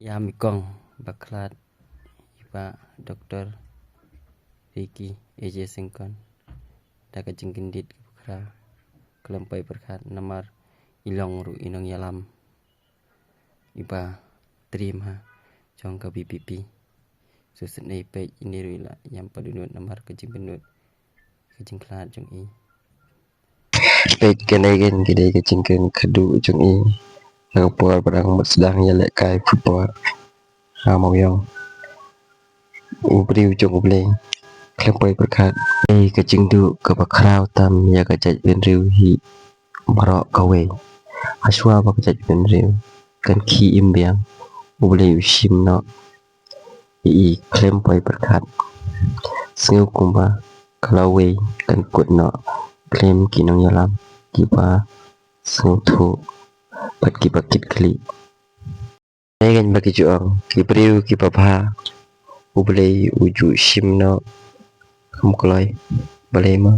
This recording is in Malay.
Yamikong Baklat Iba Dr. Ricky AJ Sengkon Daga Jenggendit Bakra Kelampai Berkat Namar Ilong Ru Inong Yalam Iba Terima Jong ke BPP Susunai Pej Inirila Yang Padunut Namar Kejing Benut Kejing Klat Jong I Pej Kenaigen Gede Kejing Kedu Jong I Puar Barang Mat Sedang Yalek Kai Puar Mau Yang Ubriu Jong Ubleng Kelampai Berkat Kejing Du ke Bakrau Tam Ya Kejaj Ben Riu Hi Barok Kawe Haswa Bakejaj Ben Riu Kan Ki Imbiang Ubleu Shim No I Kelampai Berkat Sengu Kumba Kalawe Kan Kut No Klem Kinong Yalam Kiba Sengu Tu Pat Kibakit Kli Dengan bagi juang Kibriu Kibabha Ublei Uju Shim No Kamkulai Balema